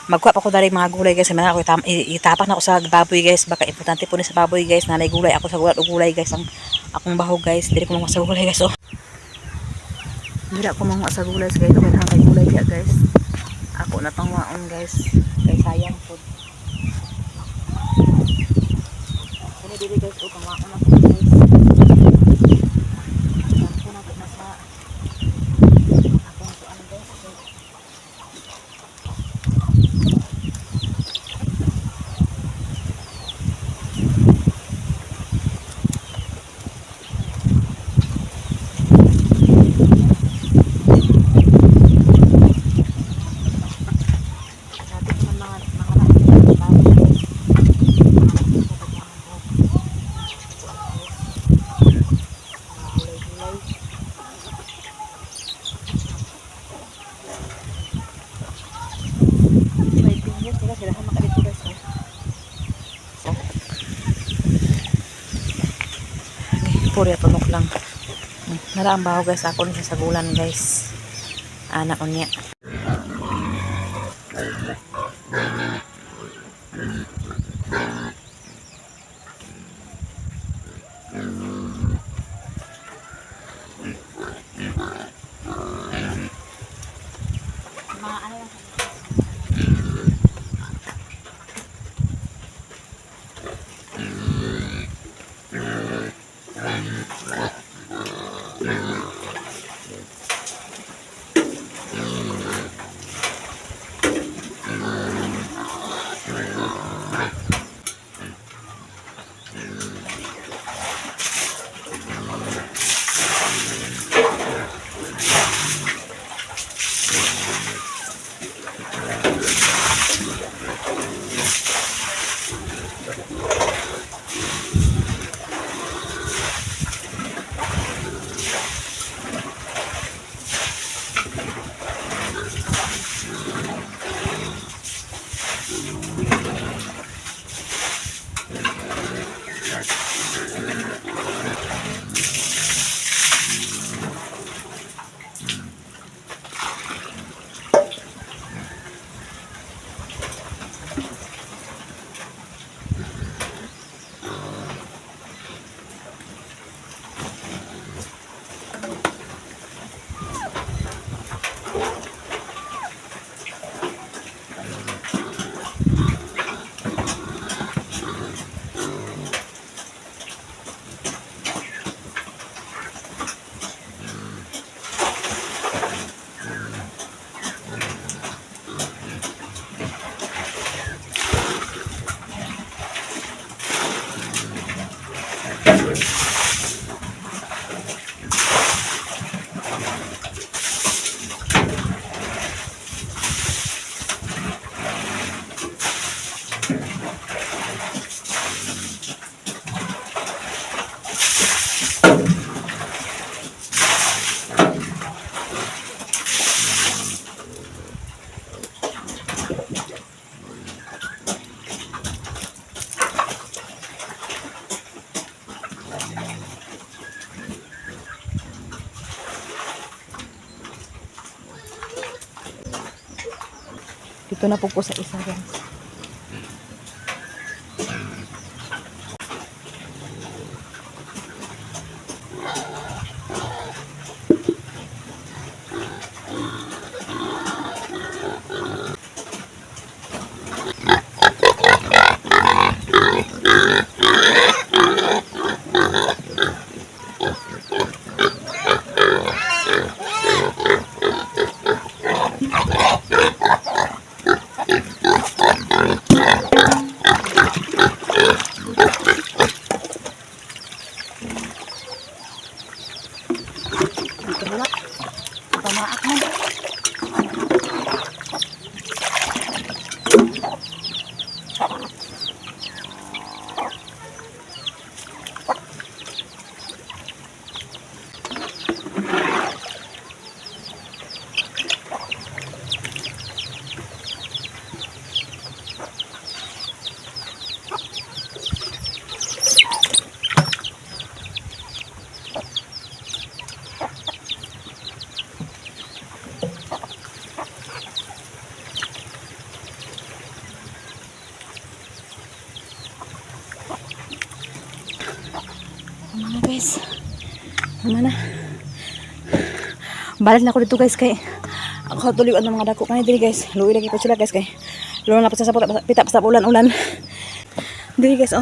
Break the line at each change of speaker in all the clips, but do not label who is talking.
Magkuha pa ko dari mga gulay guys. Mana ako itapak na ako sa baboy guys. Baka importante po ni sa baboy guys. Nanay gulay ako sa gulay guys. Ang akong bahog guys. Dili ko mga sa gulay guys. Oh. Dili ko mga sa gulay guys. Okay na kay gulay ya guys. Ako na pang waon guys. Kay sayang po. Kani dili guys o pang waon ako guys. Ako na sa akong kuan guys. Puri tunok lang. Nara ang baho guys ako ni sa sagulan guys. Anak ko niya. Mga ano lang dito na po sa isa guys. guys. Mana? Balik na ako dito guys kay ako tuliwan ng mga dako kanay diri guys. Luoy lagi pa sila guys kay luon na pa sa pita sa ulan-ulan. Diri guys oh.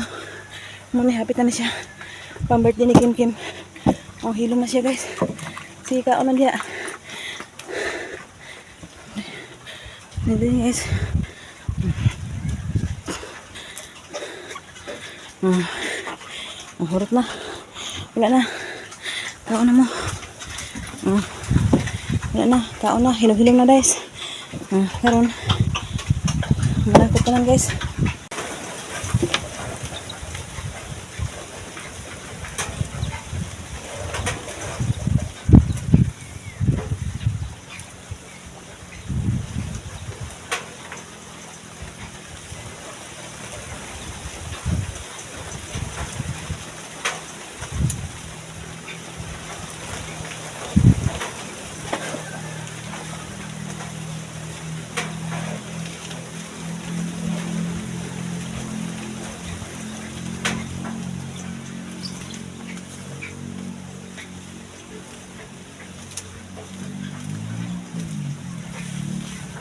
Muna hapit na siya. Pang-birthday ni Kim Kim. Oh, hilom na siya guys. Sige kaon na diya. Diri guys. Ang hurot na. Wala na. Kaon na mo. Wala na. Kaon na. Hilom-hilom na guys. Karon. Malakot pa lang guys.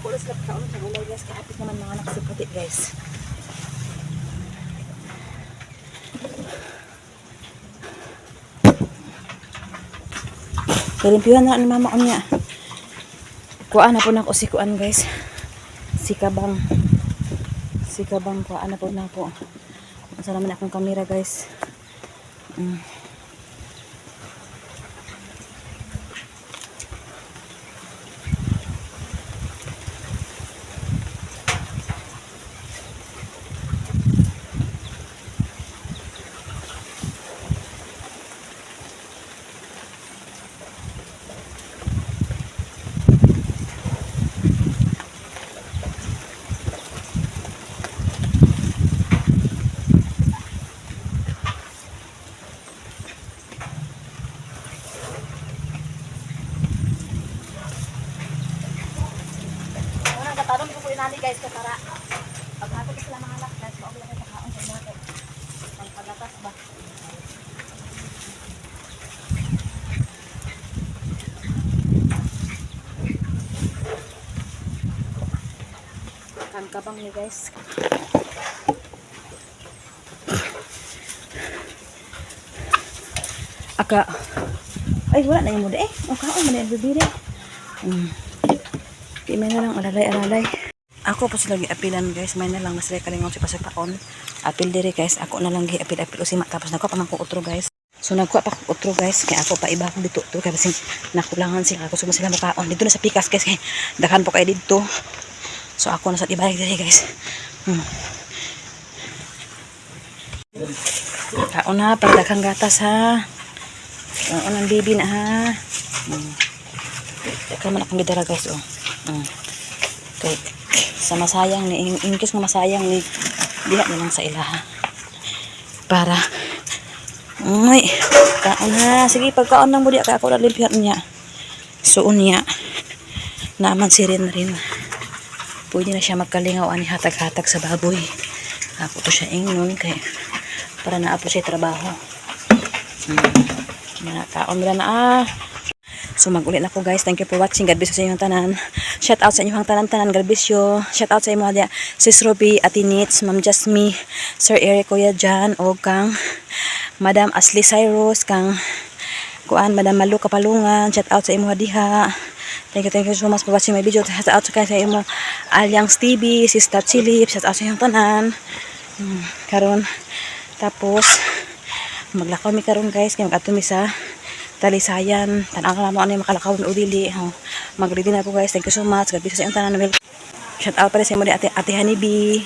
Kulos lang kaon sa gulay guys, kaapit naman mga anak si puti guys. Limpyuhan na ni mama ko niya. Kuan na po na ako si kuan guys. Si kabang kuan na po na ako. Masa naman akong kamera guys. Katarong ko po inani guys para paghatod sila mga anak guys, mauwi lang sa kaon sa market. Pagpagatas ba? Kan kabang ni guys. Aka ay wala na yung muda eh. O kaon man yung bibiri. Di may na lang alalay. Ako po sila gi-apilan guys. May na lang nasila kalingaw si pasagpaon. Apil diri guys. Ako na lang gi-apil usima. Tapos nakuha pa man ko utro guys. So nagkuha pa ko utro guys. Kaya ako pa iba akong dito utro. Kaya basing nakulangan sila. Ako sila makaon. Dito na sa pikas guys. Kaya dakan po kayo dito. So ako na sa ibalik diri guys. Kaon na. Para daghang gatas ha. Kaon ang bibi na ha. Daghang man akong gidara guys oh. Okay. Sa masayang ni in case nga masayang ni diha na lang sa ilaha para kaon ha. Sige pagkaon lang mo diha kay ako na limpyat niya suon niya naman si rin pwede na siya magkalingaw ani hatag-hatag sa baboy. Ako to siya ingnon kay para naapo siya trabaho. Kaon mo na So mag-ulit na po guys. Thank you for watching. God bless you sa inyong tanan. Shout out sa inyong tanan-tanan. God bless you. Shout out sa inyong Sis Ruby, Ate Nits, Ma'am Jasmine, Sir Eric, Kuya Jan, o kang Madam Ashley Cyrus, kang kuan Madam Malu Kapalungan. Shout out sa inyong diha. Thank you so much for watching my video. Shout out sa inyong Alyang TV, Sister Chilip. Shout out sa inyong tanan. Karon tapos maglakaw mi karon guys. Kaya mag-ato mi sa Talisayan, tanang ka naman ano yung makalakaw na udili. Mag-ready na po guys. Thank you so much. God bless sa inyong tanan. Shout out pa rin sa mga ate Honeybee.